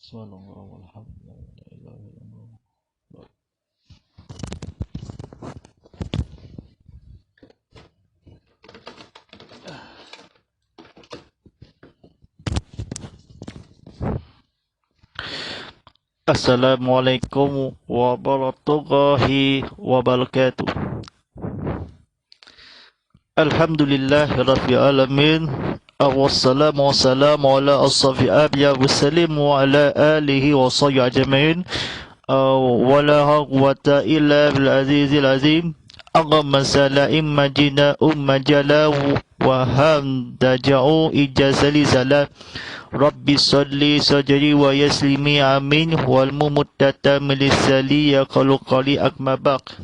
Subhanallah walhamdulillah wa la ilaha illallah. Assalamualaikum warahmatullahi wabarakatuh. Alhamdulillah rabbil alamin. Wassalamu wassalamu ala ashabi abya wassalim wa ala alihi wa sahbihi ajma'in. Wala quwwata illa bil azizil azim. Allahumma salla imma jina umma jala wa hamda ja'u ijazali salam. Rabbi salli sajri wa yaslimi amin wal mumuttata milisali ya qaluqali akmabak.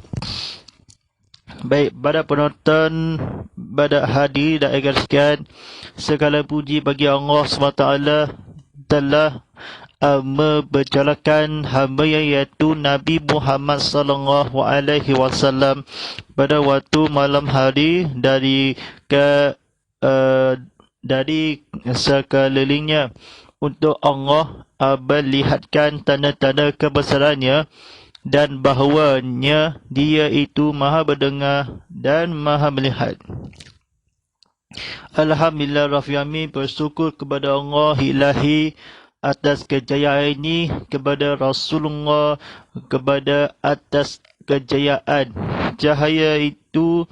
Baik, pada penonton, pada hadir dan sekalian, segala puji bagi Allah SWT telah memberjalakan hamba iaitu Nabi Muhammad sallallahu alaihi wasallam pada waktu malam hari dari sekelilingnya untuk Allah melihatkan tanda-tanda kebesarannya dan bahawanya dia itu maha mendengar dan maha melihat. Alhamdulillah Rabbil Alamin, bersyukur kepada Allah Ilahi atas kejayaan ini, kepada Rasulullah kepada atas kejayaan. Cahaya itu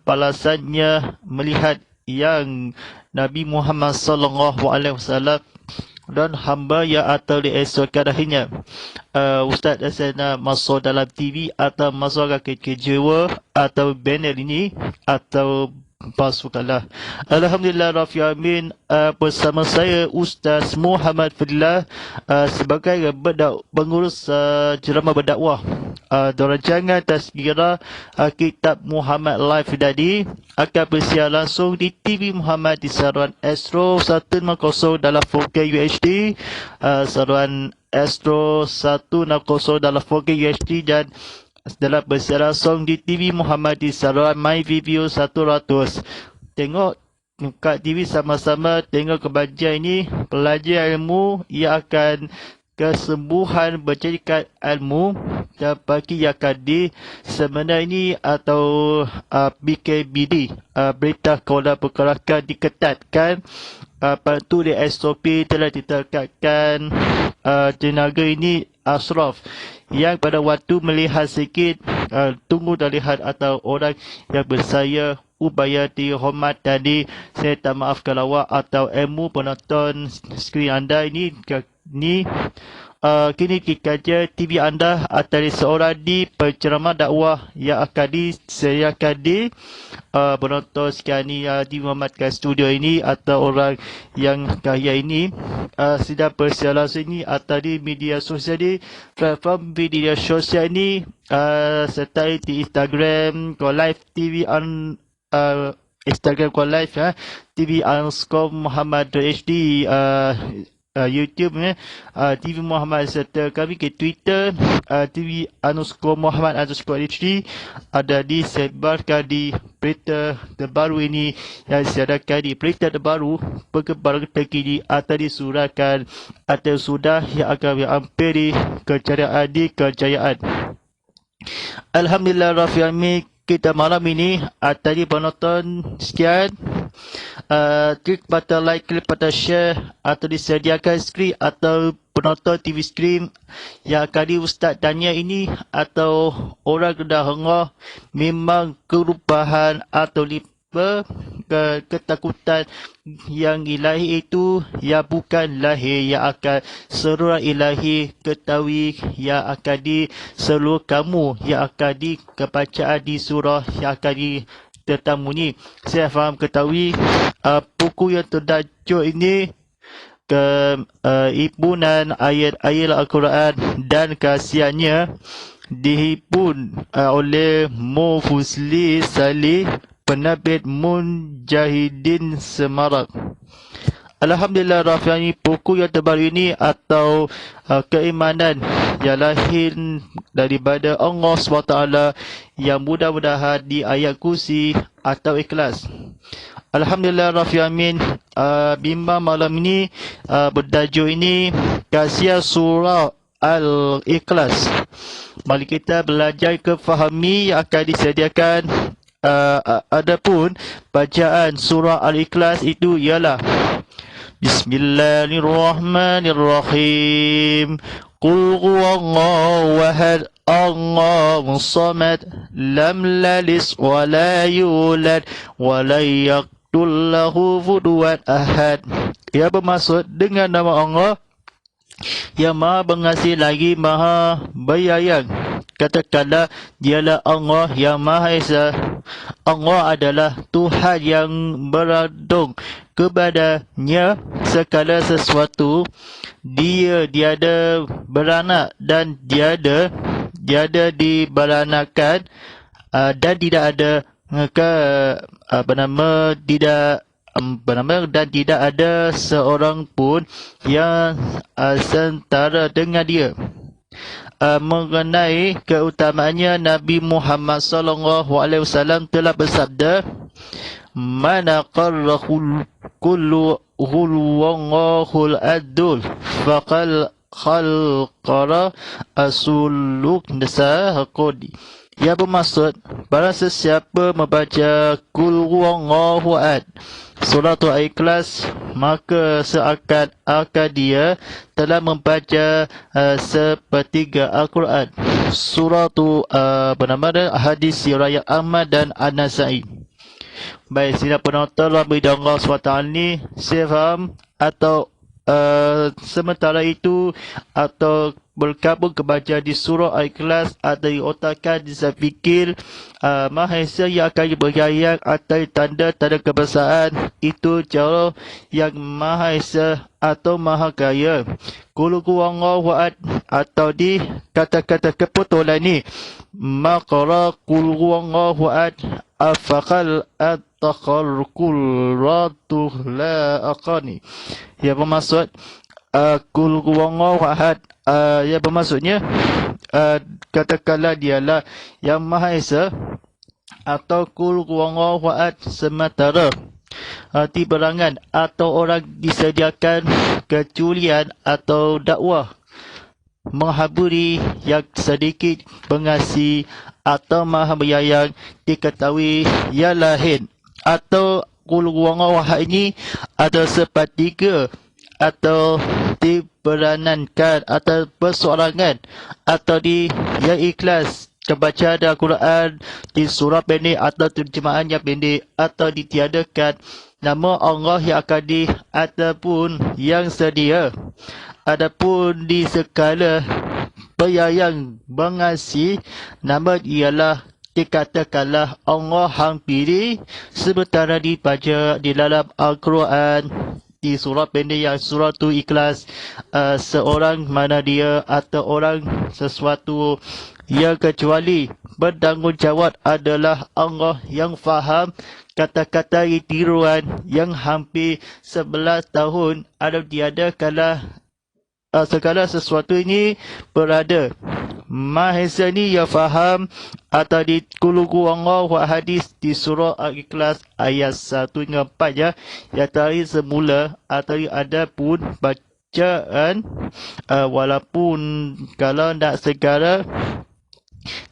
balasannya melihat yang Nabi Muhammad sallallahu alaihi wasallam dan hamba yang atau diesokkan akhirnya. Ustaz saya nak masuk dalam TV atau masuk ke kejiwa atau banner ini atau pasukanlah. Alhamdulillah Rabbil Alamin, bersama saya Ustaz Muhammad Fadillah sebagai pengurus ceramah berdakwah Dorajangan Tazkirah Kitab Muhammad Live tadi akan bersiar langsung di TV Muhammad di saluran Astro 160 dalam 4K UHD, saluran Astro 160 dalam 4K UHD, dan dalam bersiar langsung di TV Muhammad di saluran My Video 100. Tengok kat TV sama-sama, tengok kebajikan ini, belajar ilmu yang akan kesembuhan berjadikan ilmu dan bagi yang kadi sebenarnya ini atau BKBD, berita kawalan pergerakan diketatkan. Lepas di SOP telah ditekatkan tenaga ini Ashraf yang pada waktu melihat sikit tunggu dan lihat atau orang yang bersaya upaya dihormat tadi, saya tak maafkan lawak atau ilmu penonton skrin anda ini kini dikaja TV anda atau seorang di penceramah dakwah yang akan disediakan di penonton sekian ni di Muhammad Studio ini atau orang yang kaya ini sedang bersiar langsung ini atau di media sosial di platform media sosial ini serta di Instagram Go Live TV Instagram Go Live TV_Muhammad.hd, YouTube TV Muhammad, serta kami ke Twitter TV_Muhammad_HD ada disebarkan di berita terbaru ini yang disiarkan di berita terbaru perkembangan terkini atau disurahkan atau sudah yang akan hampiri kejayaan. Alhamdulillah Rabbil Alamin, kita malam ini tadi penonton sekian, klik button like, klik button share atau disediakan skrin atau penonton TV screen yang kali Ustaz tanya ini atau orang dah hengah memang kerubahan atau ketakutan yang ilahi itu yang bukan lahir yang akan seluruh ilahi ketahui yang akan di seluruh kamu yang akan di kebacaan di surah yang akan di tetamu ni. Saya faham ketahui buku yang terdajuk ini himpunan ayat-ayat Al-Quran dan kasihannya dihipun oleh Mufusli Salih, penerbit Mujahidin Semarak. Alhamdulillah Rabbil Alamin, buku yang terbaru ini atau keimanan yang lahir daripada Allah SWT yang mudah-mudahan di ayat kursi atau ikhlas. Alhamdulillah Rabbil Alamin, bimbang malam ini bertajuk ini kasia surah Al-Ikhlas. Mari kita belajar kefahami yang akan disediakan. Adapun bacaan surah Al-Ikhlas itu ialah Bismillahirrahmanirrahim. Qul huwallahu ahad, Allahus samad, lam yalid wa la yulad wa lam yakul lahu kufuwan ahad. Ia bermaksud dengan nama Allah yang Maha Pengasih lagi Maha Penyayang. Katakanlah, dialah Allah yang Maha Esa. Allah adalah Tuhan yang berandung kepadanya segala sesuatu. Dia tiada beranak dan tiada diberanakan, dan tidak ada dan tidak ada seorang pun yang setara dengan dia. Mengenai keutamaannya, Nabi Muhammad SAW telah bersabda, "Man qarrahul kullu huwallahul adul faqal khalqara asuluk nasaqodi." Ia bermaksud, barang sesiapa membaca Qul huwallahu ahad, surah Al-Ikhlas, maka seakan-akan dia telah membaca sepertiga Al-Quran. Surah hadis riwayat Ahmad dan An-Nasa'i. Baik, sila penonton Rabbi dan Allah SWT ni, saya faham atau sementara itu atau berkabung kebaca di surah Al-Ikhlas atau diotakkan di fikir Maha Esa yang akan berjaya atau tanda-tanda kebesaraan itu cara yang Maha Esa atau Maha Kaya. Qul huwallahu ahad, atau di kata-kata kebetulan ni maqara qul huwallahu ahad afaqal at-takharqul ratuh la aqani. Ia bermaksud Qul huwallahu ahad, ia bermaksudnya katakanlah dialah yang Maha Esa, atau Qul huwallahu ahad sementara tiberangan atau orang disediakan keculian atau dakwah menghaburi yang sedikit pengasih atau Maha Penyayang diketahui yang lain, atau Qul huwallahu ahad ini ada sepertiga atau diberanankan atau bersorangan atau yang ikhlas kebaca Al-Quran di surah pendek atau terjemahan yang pendek, atau ditiadakan nama Allah yang akan ataupun yang sedia. Adapun di segala penyayang mengasihi, nama ialah dikatakanlah Allah Hang Pilih, sementara dibaca di dalam Al-Quran di surah pendek yang surah tu Ikhlas, seorang mana dia atau orang sesuatu yang kecuali bertanggungjawab adalah Allah yang faham kata-kata tiruan yang hampir 11 tahun ada tiada kala segala sesuatu ini berada. Maha Esa ni yang faham atau di Qul huwallahu hadis di surah Al-Ikhlas ayat 1 hingga 4 ya. Yang tadi semula atau ada pun bacaan walaupun kalau nak segera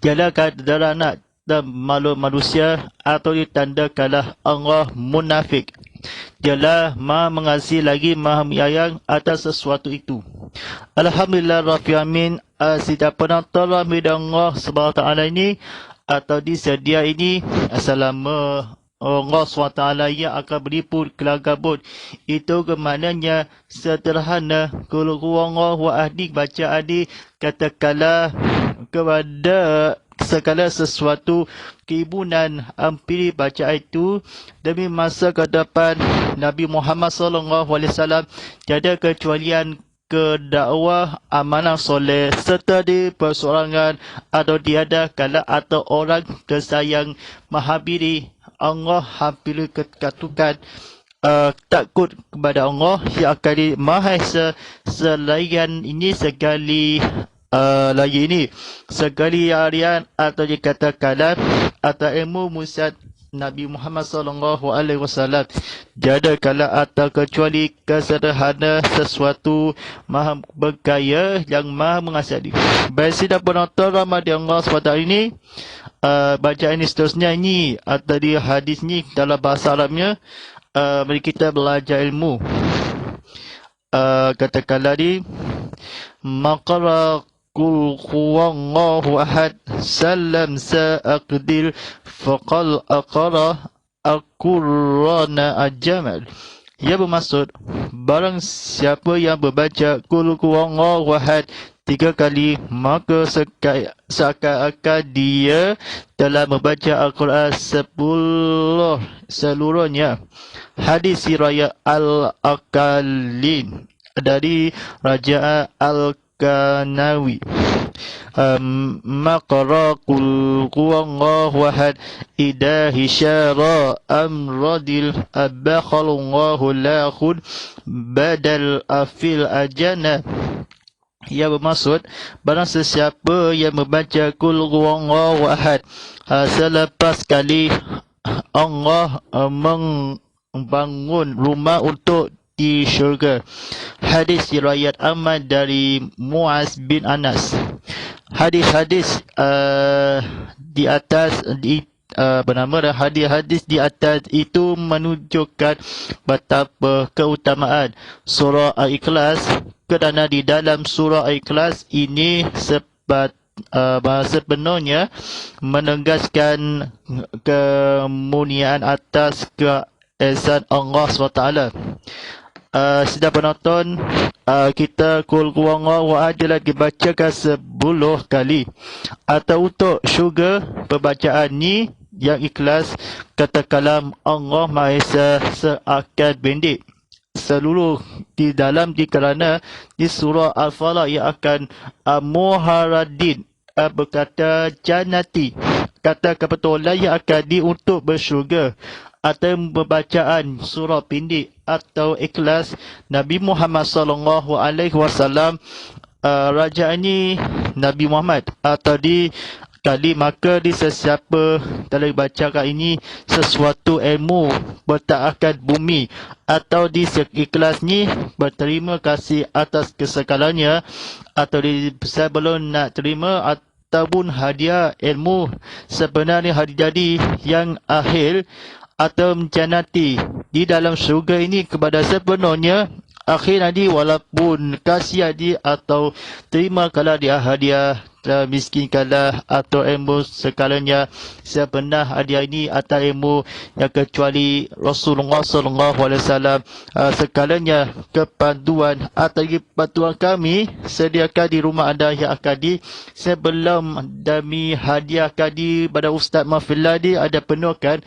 jalan kadar anak dan makhluk manusia atau ditandakanlah Allah munafik. Dialah Maha Mengasihi lagi Maha Penyayang atas sesuatu itu. Alhamdulillah Rabbil Alamin. Sida penonton Rabbi dan Allah SWT ini atau disedia ini selama Allah SWT yang akan berlimpah kelagabut itu kemananya sederhana. Qul huwallahu ahad baca adik katakanlah kepada segala sesuatu keibunan hampir baca itu demi masa ke depan Nabi Muhammad SAW tiada kecualian ke dakwah amanah soleh serta di persorangan atau tiada kala atau orang kesayang mahabiri Allah hampir kekatukan takut kepada Allah yang akan Maha Esa selain ini sekali lagi ini sekali harian atau dikatakan atau ilmu musad Nabi Muhammad sallallahu alaihi wasallam. Tiada kala atau kecuali kesederhana sesuatu maha berkaya yang maha mengasihi. Baik, sidang penonton rahmati Allah SWT ini, bacaan ini seterusnya ini tadi hadis ni dalam bahasa Arabnya. Mari kita belajar ilmu. Katakanlah di maqara Qul huwallahu ahad salam sa'aqdil faqal aqara al-Qur'ana al-Jamal. Ia bermaksud, barang siapa yang membaca Qul huwallahu ahad 3 kali, maka seakan-akan dia telah membaca Al-Quran seluruhnya. Hadis riwayat Al-Akalin dari Raja Al-Kanawi. Maqra Qul huwallahu ahad idha hisyara amradil abakhallahu lakhud badal afil ajana. Ia bermaksud, barang sesiapa yang membaca Qul huwallahu ahad selepas kali Allah membangun rumah untuk di syurga. Hadis riwayat Ahmad dari Muaz bin Anas. Hadis-hadis di atas bernama hadis-hadis di atas itu menunjukkan betapa keutamaan surah Al-Ikhlas, kerana di dalam surah Al-Ikhlas ini sepenuhnya menegaskan kemuliaan atas keesaan Allah SWT. Sidang penonton, kita Qul huwallahu ahad dibacakan 10 kali. Atau untuk syurga, pembacaan ni yang ikhlas, kata kalam Allah Maha Esa seakan pendek seluruh di dalam kerana di surah Al-Falaq yang akan muharadin berkata jannati, kata kebetulan yang akan untuk bersyurga. Atau pembacaan surah pendek atau ikhlas Nabi Muhammad sallallahu alaihi wasallam, raja ini Nabi Muhammad atau di kali, maka di sesiapa telah dibacakan ini sesuatu ilmu bertakat bumi atau di ikhlas ni berterima kasih atas kesekalanya, atau di sebelum nak terima ataupun hadiah ilmu sebenarnya hadiah jadi yang akhir atau menjanati di dalam syurga ini kepada sepenuhnya akhir nanti, walaupun kasih adi atau terima kala dia hadiah miskin kala atau ilmu sekalanya sebenar hadiah ini atau ilmu yang kecuali Rasulullah SAW sekalanya kepanduan atau bantuan kami sediakan di rumah anda yang akan di sebelum demi hadiah kadi pada Ustaz Mahfiladi ada penuhkan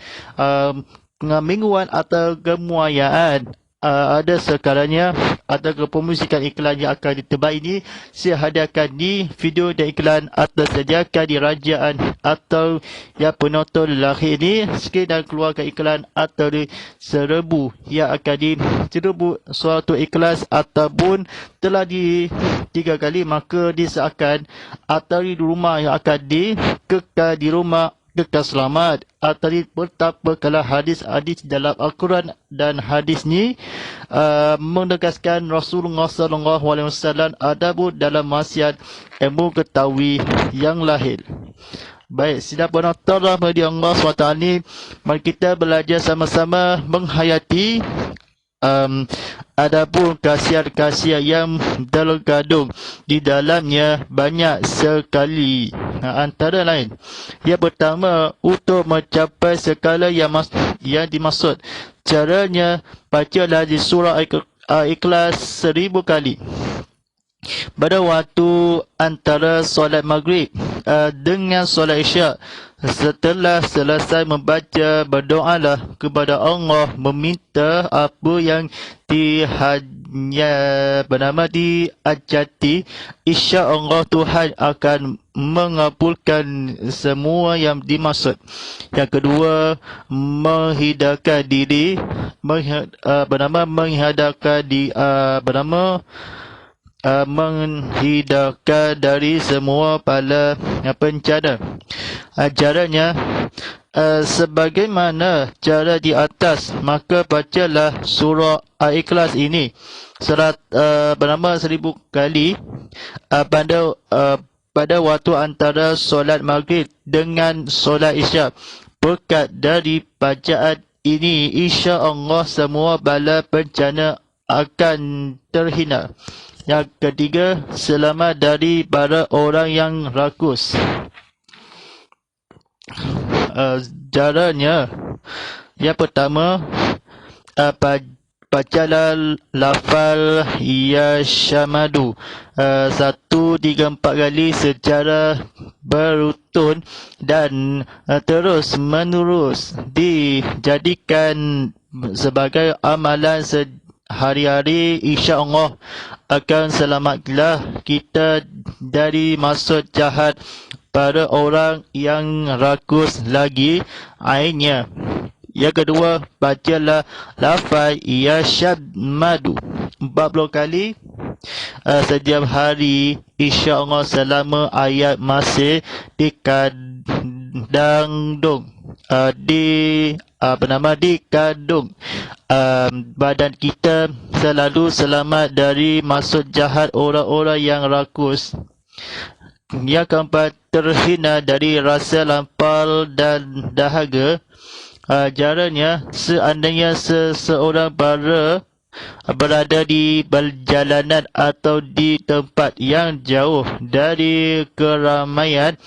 mingguan atau kemuayaan ada sekalanya atau kepemusikan iklan yang akan diterbang ini saya hadiahkan di video dan iklan atau sediakan di rajaan atau yang penonton lahir ini sikit dan keluarkan iklan atau di 1000 yang akan di 1000 suatu ikhlas ataupun telah di 3 kali, maka diseakan atau di rumah yang akan di kekal di rumah kekal selamat. Atau betapa kalau hadis-hadis dalam Al-Quran dan hadis ni menegaskan Rasulullah SAW ada dalam maksiat ilmu ketahui yang lahir. Baik, sidang penonton rahmati Allah SWT ni, mari kita belajar sama-sama menghayati adapun khasiat-khasiat yang terkandung di dalamnya banyak sekali. Antara lain, yang pertama, untuk mencapai skala yang dimaksud, caranya bacalah di surah Ikhlas 1000 kali pada waktu antara solat maghrib dengan solat isyak. Setelah selesai membaca, berdoalah kepada Allah meminta apa yang diajati. InsyaAllah Tuhan akan mengabulkan semua yang dimaksud. Yang kedua, menghindarkan diri menghindarkan dari semua bala bencana. Caranya sebagaimana cara di atas, maka bacalah surah Al-Ikhlas ini bernama 1000 kali pada waktu antara solat maghrib dengan solat isyak. Berkat dari bacaan ini, insya-Allah semua bala bencana akan terhina. Yang ketiga, selamat dari para orang yang rakus. Caranya, yang pertama, bacalah lafal ya syamadu 1, 3, 4 kali secara beruntun dan terus menerus dijadikan sebagai amalan hari-hari. InsyaAllah akan selamatlah kita dari maksud jahat pada orang yang rakus lagi ainnya. Yang kedua, bacalah lafaz ya syamadu 40 kali setiap hari, insya-Allah selama ayat masih dikandung dikandung badan kita selalu selamat dari maksud jahat orang-orang yang rakus. Yang keempat, terhina dari rasa lapar dan dahaga. Caranya, seandainya seseorang berada di perjalanan atau di tempat yang jauh dari keramaian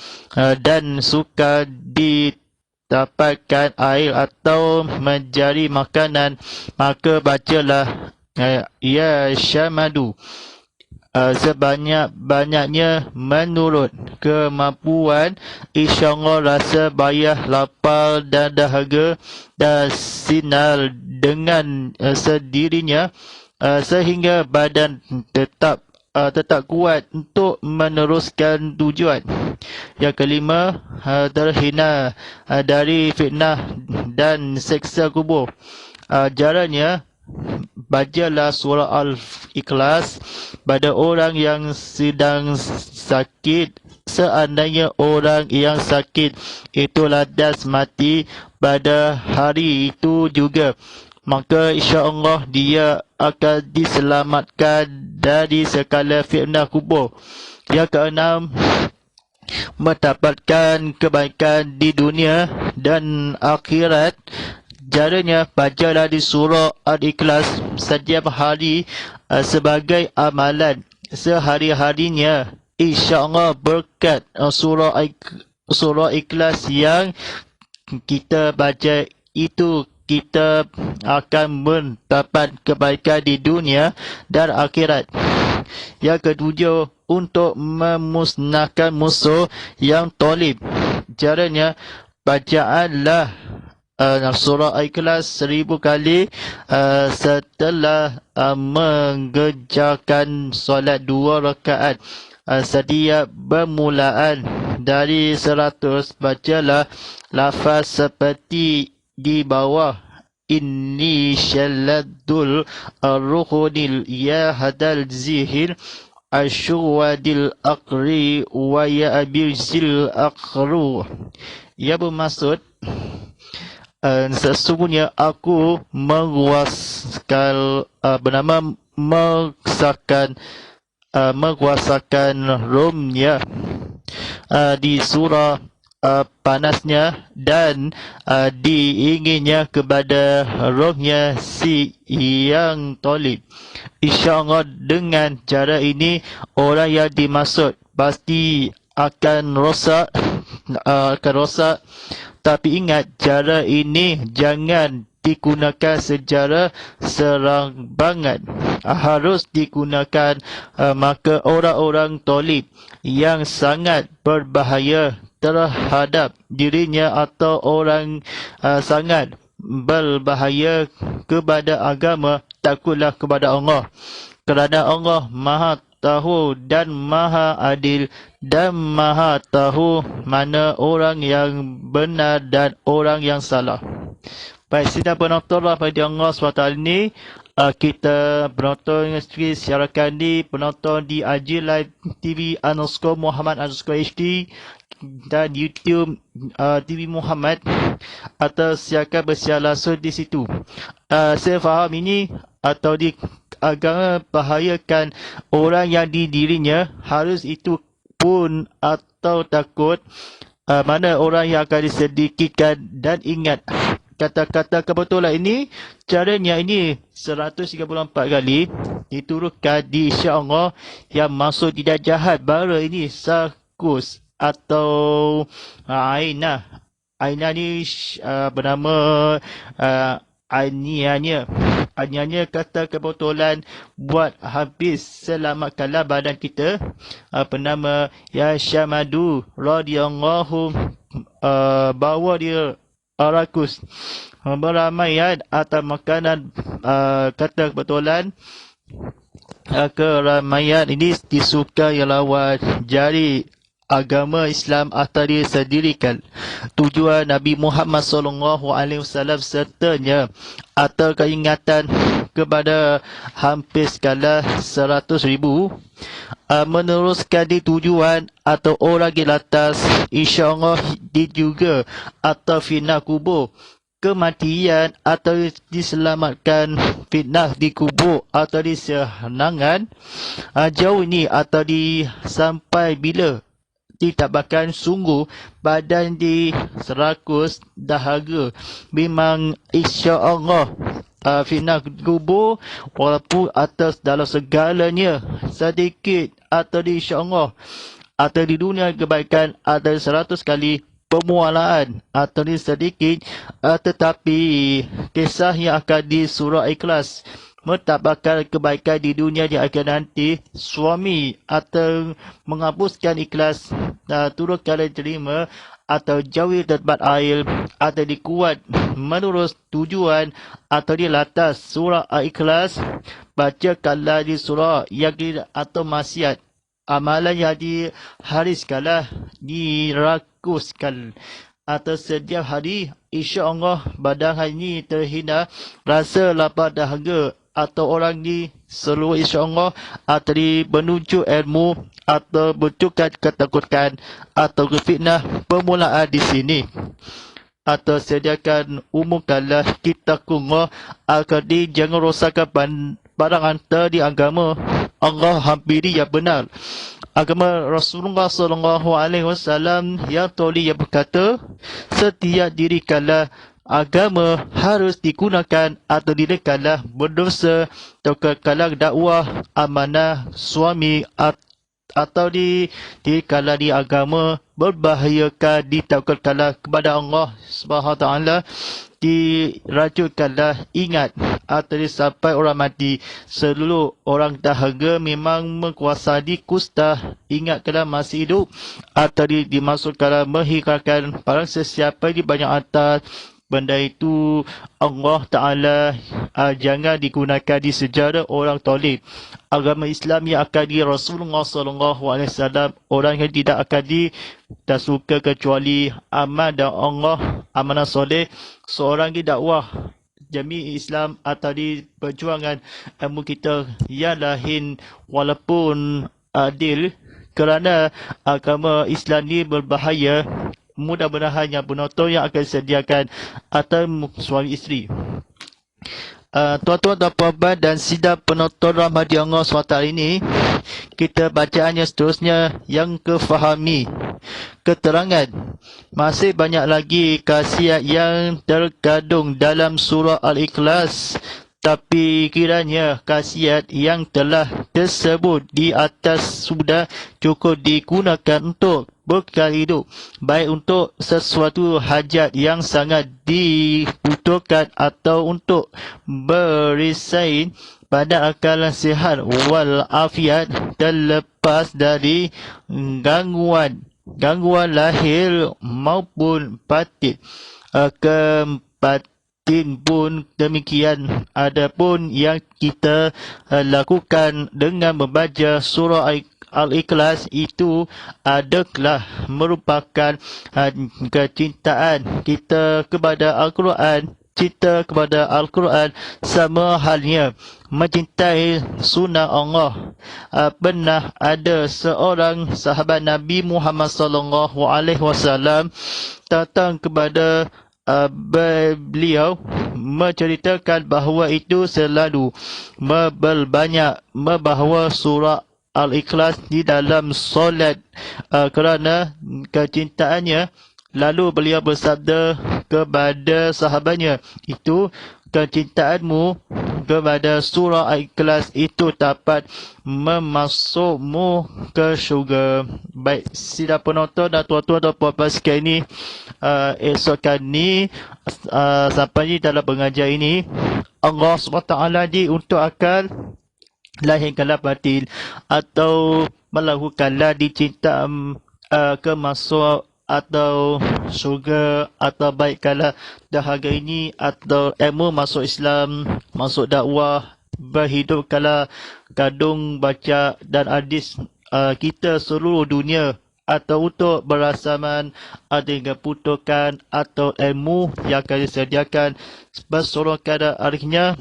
dan suka didapatkan air atau mencari makanan, maka bacalah ya syamadu sebanyak-banyaknya menurut kemampuan. InsyaAllah rasa bayah, lapar dan dahaga dan sinar dengan sendirinya sehingga badan tetap kuat untuk meneruskan tujuan. Yang kelima, terhina dari fitnah dan seksa kubur. Caranya, bacalah surah Al-Ikhlas pada orang yang sedang sakit. Seandainya orang yang sakit itu lantas mati pada hari itu juga, maka insya-Allah dia akan diselamatkan dari segala fitnah kubur. Yang keenam, mendapatkan kebaikan di dunia dan akhirat. Caranya, bacalah di surah Al-Ikhlas setiap hari sebagai amalan sehari-harinya. InsyaAllah berkat surah Ikhlas yang kita baca itu, kita akan mendapat kebaikan di dunia dan akhirat. Yang ketujuh, untuk memusnahkan musuh yang zalim. Caranya, bacaanlah surah Al-Ikhlas 1000 kali setelah mengerjakan solat 2 rakaat. Setiap bermulaan dari 100, bacalah lafaz seperti di bawah. Inni syaladul ruhunil ya hadal zihir asyuwadil akri wa ya abizil akru. Ia bermaksud, sesungguhnya aku menguasakan menguasakan Romnya di surah panasnya dan diinginnya kepada rohnya si yang zalim. InsyaAllah dengan cara ini orang yang dimaksud pasti akan rosak. Tapi ingat, cara ini jangan digunakan secara serampangan. Harus digunakan maka orang-orang zalim yang sangat berbahaya terhadap dirinya atau orang sangat berbahaya kepada agama, takutlah kepada Allah. Kerana Allah Maha tahu dan Maha adil dan Maha tahu mana orang yang benar dan orang yang salah. Baik, sidang penonton pada Allah SWT ini, kita penonton siarakan di penonton di IG Live TV _Muhammad _HD. dan YouTube TV Muhammad atau silakan bersiar langsung di situ. Saya faham ini atau di agama bahayakan orang yang di dirinya harus itu pun atau takut mana orang yang akan disedikitkan. Dan ingat, kata-kata kebetulan ini caranya ini 134 kali diturunkan di insya-Allah yang maksud tidak jahat. Bara ini sakus atau Ainah. Ainah ni bernama Anianya kata kebetulan buat habis selamatkanlah badan kita. Bernama Ya Syamadu radhiyallahu bawa dia rakus beramaian atau makanan. Kata kebetulan keramaian ini disukai lawan jari agama Islam atau disendirikan. Tujuan Nabi Muhammad SAW sertanya atau keingatan kepada hampir sekala 100,000 meneruskan di tujuan atau orang di atas insya-Allah di juga atau fitnah kubur kematian atau diselamatkan fitnah di kubur atau di sehenangan jauh ini atau di sampai bila ditabahkan sungguh badan di serakus dahaga. Memang insya-Allah fitnah kubur walaupun atas dalam segalanya sedikit atau di insya-Allah atau di dunia kebaikan ada 100 kali pemualaan atau di sedikit tetapi kisah yang akan di surah Ikhlas mentabahkan kebaikan di dunia di akhir nanti. Suami atau menghapuskan ikhlas turut kalian terima atau jauhi tempat air atau dikuat menurut tujuan atau di atas surah Al-Ikhlas. Bacakanlah di surah yang atau maksiat amalan yang dihariskanlah dirakuskan atau setiap hari insya-Allah badan ini terhina rasa lapar dahaga atau orang di seluruh insya-Allah atau di menuju ilmu atau bertukar ketakutan atau fitnah permulaan di sini atau sediakan umumkanlah kita kungah agar jangan rosakkan barang hantar di agama Allah hampiri yang benar. Agama Rasulullah SAW yang toli yang berkata, setiap dirikanlah agama harus digunakan atau dirikanlah berdosa terkadang dakwah amanah suami atau dirikanlah di agama berbahayakan ditawakkalkanlah kepada Allah SWT dirajulkanlah ingat atau sampai orang mati seluruh orang dahaga memang menguasai kusta ingatkanlah masih hidup atau dimaksudkanlah menghilangkan barang sesiapa di banyak atas benda itu Allah Ta'ala jangan digunakan di sejarah orang tolib. Agama Islam yang akan di Rasulullah SAW orang yang tidak akan tak suka kecuali aman dan Allah amanah soleh seorang di dakwah jami Islam atau di perjuangan ilmu kita yang lain walaupun adil kerana agama Islam ni berbahaya. Mudah-mudahan yang penonton yang akan disediakan atau suami isteri. Tuan-tuan dan puan-puan dan sidang penonton rahmati Allah SWT ini, kita bacaannya seterusnya yang kefahami. Keterangan. Masih banyak lagi khasiat yang terkandung dalam surah Al-Ikhlas. Tapi kiranya khasiat yang telah tersebut di atas sudah cukup digunakan untuk bekal hidup, baik untuk sesuatu hajat yang sangat dibutuhkan atau untuk berisai pada akal sihat wal afiat terlepas dari gangguan lahir maupun batin. Keempat pun demikian. Adapun yang kita lakukan dengan membaca surah Al-Ikhlas itu adalah merupakan kecintaan kita kepada Al-Quran cinta kepada Al-Quran sama halnya mencintai sunnah Allah. Pernah ada seorang sahabat Nabi Muhammad sallallahu alaihi wasallam datang kepada beliau menceritakan bahawa itu selalu memperbanyak membahawa surah Al-Ikhlas di dalam solat kerana kecintaannya. Lalu beliau bersabda kepada sahabatnya, itu kecintaanmu kepada surah Al-Ikhlas itu dapat memasukmu ke syurga. Baik, sidang penonton dan tuan-tuan dan puan-puan sekalian ini, esok ni sampai ni dalam pengajar ini, Allah SWT di untuk akal lahirkanlah batil atau melakukanlah dicinta ke masuk atau syurga atau baikkanlah dahaga ini atau ilmu masuk Islam, masuk dakwah, berhidupkanlah kadung baca dan hadis kita seluruh dunia atau untuk berasaman dengan putukan atau ilmu yang akan disediakan bersorongkan akhirnya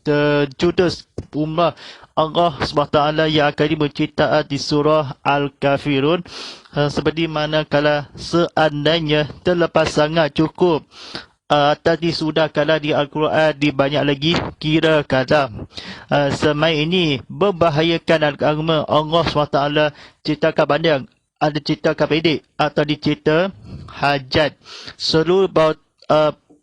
terjudus ummah Allah SWT yang akan dimenceritakan di surah Al-Kafirun, seperti mana kalau seandainya terlepas sangat cukup tadi sudah kala di Al-Quran di banyak lagi kira kala semai ini membahayakan agama Allah SWT. Ceritakan panjang, ada ceritakan pendek atau dicerita hajat seluruh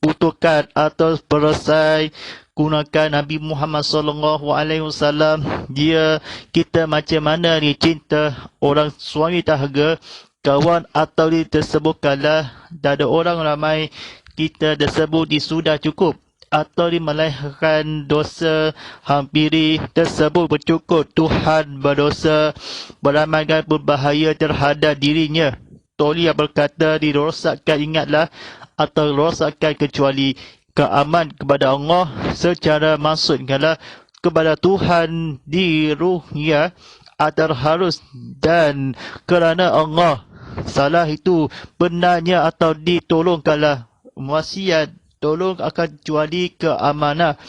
putukan atau perisai gunakan Nabi Muhammad sallallahu alaihi wasallam. Dia kita macam mana ni cinta orang suami dahaga kawan atau tersebutkanlah dan ada orang ramai kita tersebut sudah cukup atau melahirkan dosa hampiri tersebut bercukup. Tuhan berdosa beramalkan berbahaya terhadap dirinya. Toli yang berkata dirosakkan ingatlah atau rosakkan kecuali keaman kepada Allah secara maksudnya kepada Tuhan di ruhnya atau harus dan kerana Allah salah itu benarnya atau ditolongkanlah wasiat tolong akan kecuali keamanan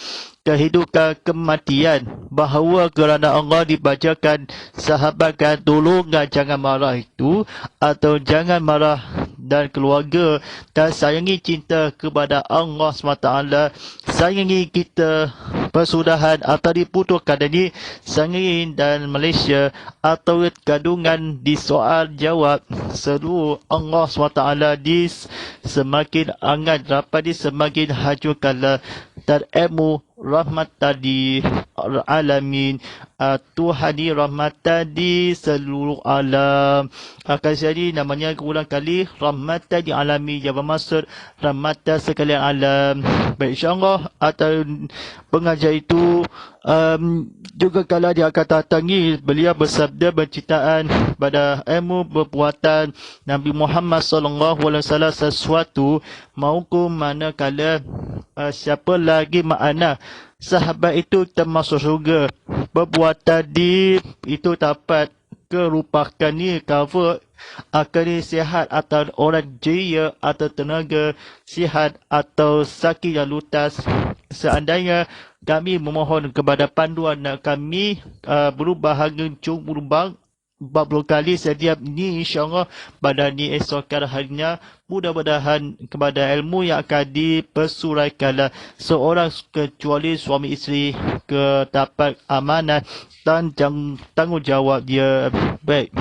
kehidupan kematian bahawa kerana Allah dibacakan sahabatkan tolongkan jangan marah itu atau jangan marah dan keluarga dan sayangi cinta kepada Allah SWT, sayangi kita persudahan atau diputuskan ini sayangi dan Malaysia atau kandungan di soal jawab seluruh Allah SWT di semakin hangat rapat di semakin hancurkanlah dan ilmu rahmat tadi alamin Tuhan di rahmat tadi seluruh alam akan jadi namanya berulang kali rahmat tadi alami yang bermaksud rahmat sekalian alam. Baik, insyaAllah atau pengajar itu juga kalau dia akan datangi beliau bersabda bercitaan pada ilmu perbuatan Nabi Muhammad SAW sesuatu maupun manakala siapa lagi makna sahabat itu termasuk syurga. Perbuatan di itu dapat kerupakan ni cover akan sihat atau orang jaya atau tenaga sihat atau sakit yang lutas. Seandainya kami memohon kepada panduan kami berubah hancur berubah 40 kali setiap ni insyaAllah pada ni esok harinya mudah-mudahan kepada ilmu yang akan dipersuraikanlah seorang kecuali suami isteri ke dapat amanah dan tanggungjawab dia. Baik,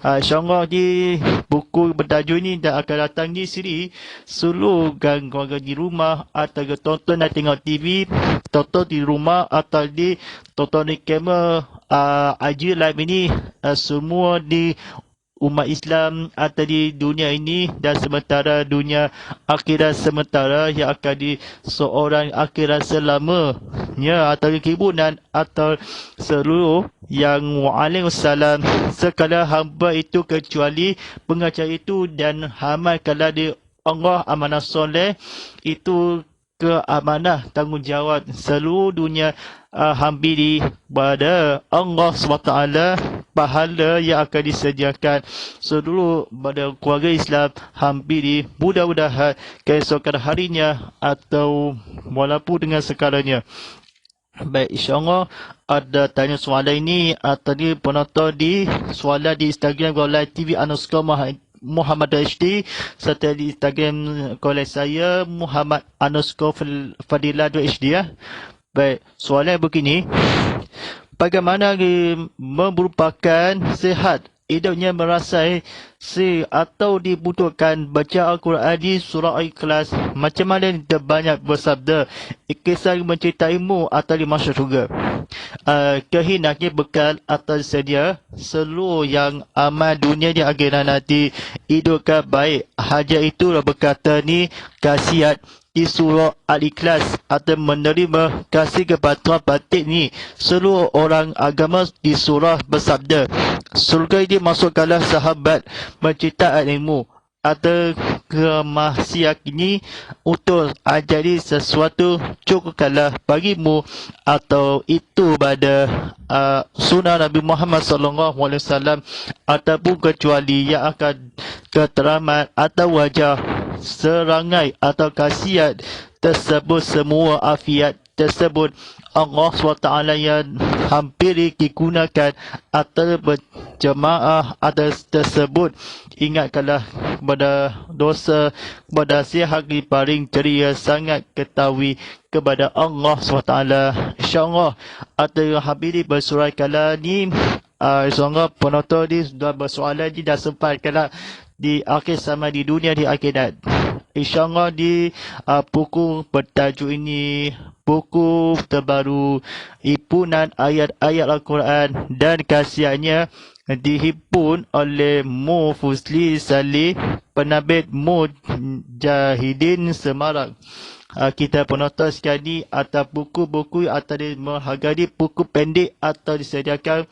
insyaAllah di buku bertajuk ini dan akan datang di sini seluruh keluarga di rumah atau tonton dan tengok TV, tonton di rumah atau di tonton di kamera IG live ini semua di umat Islam atau di dunia ini dan sementara dunia akhirat sementara yang akan di seorang akhirat selamanya atau kehibunan atau seluruh yang wa'alaikumussalam sekala hamba itu kecuali pengacara itu dan hamba kala di Allah amanah soleh itu keamanah tanggungjawab seluruh dunia hampiri pada Allah SWT pahala yang akan disediakan seluruh pada keluarga Islam hampiri mudah-mudahan keesokan harinya atau walaupun dengan sekarangnya. Baik, insyaAllah ada tanya soalan ini tadi penonton di soalan di Instagram Golai TV Muhammad HD serta di Instagram Golai saya Muhammad Fadilah HD ya. Baik, soalan begini. Bagaimana merupakan sihat hidupnya merasai atau dibutuhkan baca Al-Quran di surah Al-Ikhlas macam mana dia banyak bersabda kisah mencintaimu atau di masuk syurga. Kehendaknya bekal atau sedia seluruh yang amal dunia di akhirat nanti hidupkan baik. Hajat itu berkata ni khasiat di surah Al-Ikhlas atau menerima kasih kepatuhan batin ni seluruh orang agama di surah bersabda surga ini masukkanlah sahabat mencintai ilmu atau kemaksiat ini untuk jadi sesuatu cukupkanlah bagimu atau itu pada sunnah Nabi Muhammad SAW ataupun kecuali yang akan keteramat atau wajah serangai atau khasiat tersebut semua afiat tersebut Allah SWT yang hampir digunakan atau berjemaah atas tersebut ingatkanlah kepada dosa kepada sihat paling ceria sangat ketahui kepada Allah SWT. InsyaAllah atau hampir bersurat kala ni InsyaAllah penonton ni sudah bersoalan ni dah sempat kala di akhir sama di dunia di akhirat. InsyaAllah di buku bertajuk ini buku terbaru himpunan ayat-ayat Al-Quran dan khasiatnya dihimpun oleh Mufusli Salih Penerbit Mujahidin Semarang. Kita penonton sekali atau buku-buku atau menghargai buku pendek atau disediakan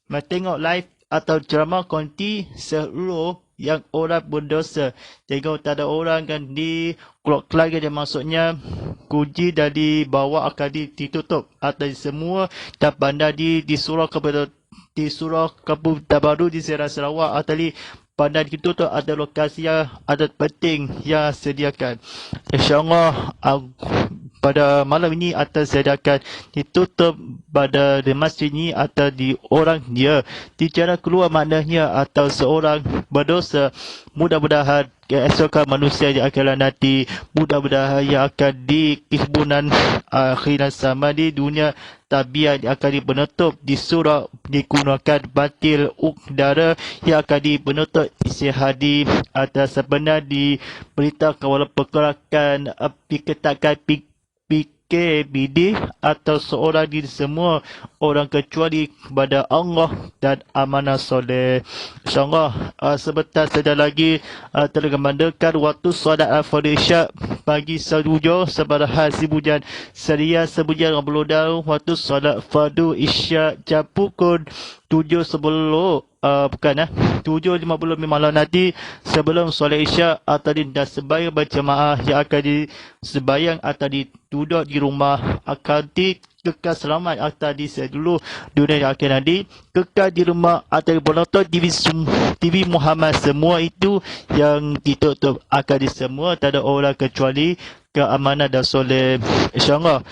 tengok live atau ceramah konti seluruh yang orang berdosa. Tengok tak ada orang kan di keluarga dia maksudnya kunci dari bawah akan ditutup atau semua dan bandar di surau kepada di surau Kampung Tabaru di Sarawak atau di bandar ditutup ada lokasi yang ada penting yang sediakan. InsyaAllah pada malam ini akan sediakan ditutup pada di masjid ini atau di orang dia di cara keluar maknanya atau seorang berdosa mudah-mudahan keesokan manusia yang akan nanti mudah-mudahan yang akan di himpunan akhirat sama di dunia tabiat yang akan dipenutup di surah digunakan batil udara yang akan dipenutup isi hadi atas sebenar diberitakan walau pergerakan dikatakan PKBD atau seorang diri semua orang kecuali kepada Allah dan amanah soleh. InsyaAllah sebentar saja lagi telah kemandakan waktu solat al-Fadhil Isyak pagi setuju sepada hasil hujan seria sebujan berludang waktu solat Fadhil Isyak jam pukul 7.10 7.50 malam nanti sebelum solat Isyak atau dah sembahyang berjemaah yang akan disembahyang atau duduk di rumah akan kekal selamat atau di seluruh dunia yang akan nanti kekal di rumah atau penonton TV Muhammad semua itu yang ditutup akan di semua tak ada orang kecuali keamanan dan soleh. InsyaAllah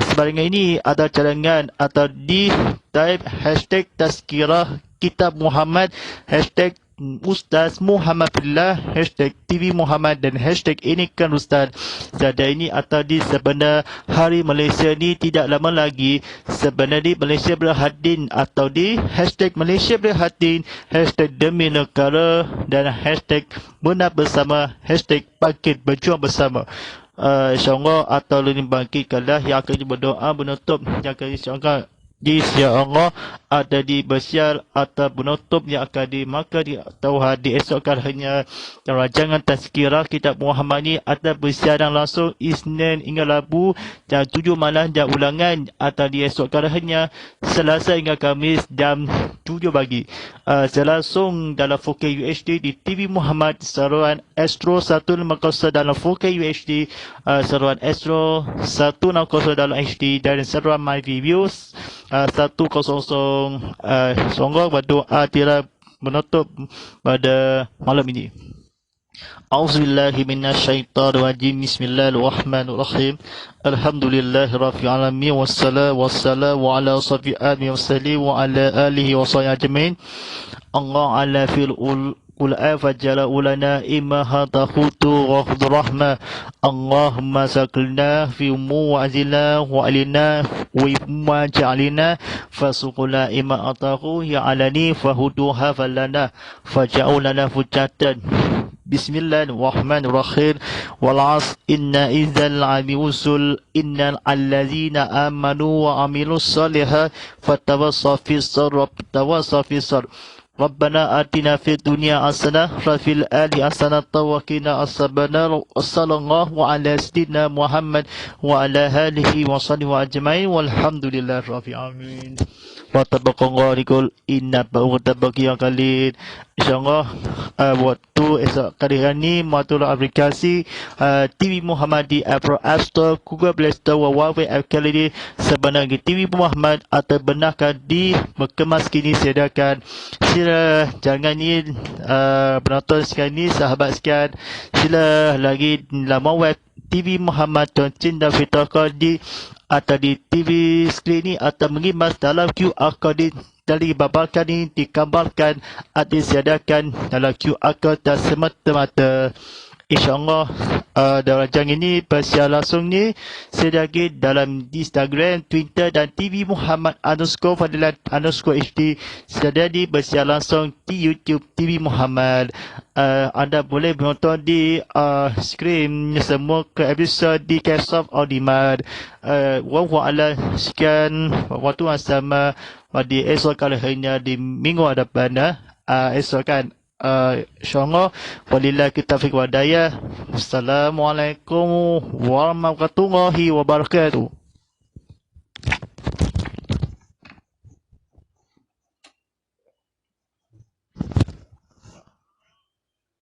sebaliknya ini ada cadangan atau di type hashtag tazkirah kitab Muhammad hashtag Ustaz Muhammad Fillah hashtag TV Muhammad dan hashtag ini kan Ustaz. Jadi ini atau di sebenar hari Malaysia ni tidak lama lagi sebenar di Malaysia berhadin atau di hashtag Malaysia berhadin hashtag demi negara dan hashtag benar bersama hashtag bangkit berjuang bersama. InsyaAllah atau lebih bangkitkanlah yang akan berdoa menutup yang akan insyaAllah InsyaAllah ada di bersiar atau penutup yang akan dimakan atau diesokkan hanya rancangan tazkirah kitab Muhammad ni atau bersiaran langsung Isnin hingga Rabu jam 7 malam jam ulangan atau diesokkan hanya Selasa hingga Khamis jam 7 pagi. Selangsung dalam 4K UHD di TV Muhammad saluran Astro 150 dalam 4K UHD, saluran Astro 160 dalam HD dan saluran My Views berdoa tidak menutup pada malam ini. A'udzubillahi minasyaitonirrajim. Bismillahirrahmanirrahim. Alhamdulillahirabbil alamin wassalamu ala asyrafil anbiya'i wassalim wa ala alihi wa sahbihi ajmain. Allah ala fil Qul'a fajala ulana imma hatahutu wa rahmah. Allahumma saklna fi umu wa azilna wa alina wa imma ja'alina fasuqula imma atahu ya alani fahuduha falana faja'ulana fujatan. Bismillahirrahmanirrahim. Wal 'asr inna idzal 'abi usul innal allazina amanu wa 'amilus shalihat fatawassaw fis sabr tawassaw fis sabr. Rabbana atina fid dunya hasanah wa fil akhirati hasanah wa qina adzabannar. Sallallahu ala sayyidina Muhammad wa ala alihi wa sahbihi ajmain walhamdulillahi rabbil alamin. Wa tabaqallahu inna ba'utabaki yang kali insyaallah waktu esok kali ini matul aplikasi TV Muhammad di Apple App Store, Google Play Store, Huawei App kali sebenarnya TV Muhammad atau benarkah di berkemas kini sediakan. Sila jangan ni penonton sekalian ni, sahabat sekalian, sila lagi laman web TV Muhammad Cinta Fitrah di atau di TV skrin ni atau mengimas dalam QR code dari babakan ini digambarkan atau disediakan dalam QR code dan semata-mata. InsyaAllah darajang ini persiar langsung ni sedagi dalam Instagram, Twitter dan TV Muhammad _Fadilat_HD sedia di persiar langsung di YouTube TV Muhammad. Anda boleh menonton di skrin semua ke episod di Cast On Demand. Wallahualam, sekian waktu yang sama pada esok kali hanya di minggu hadapan. Esok kan InsyaAllah walillahi taufiq wa hidayah. Wassalamualaikum warahmatullahi wabarakatuh.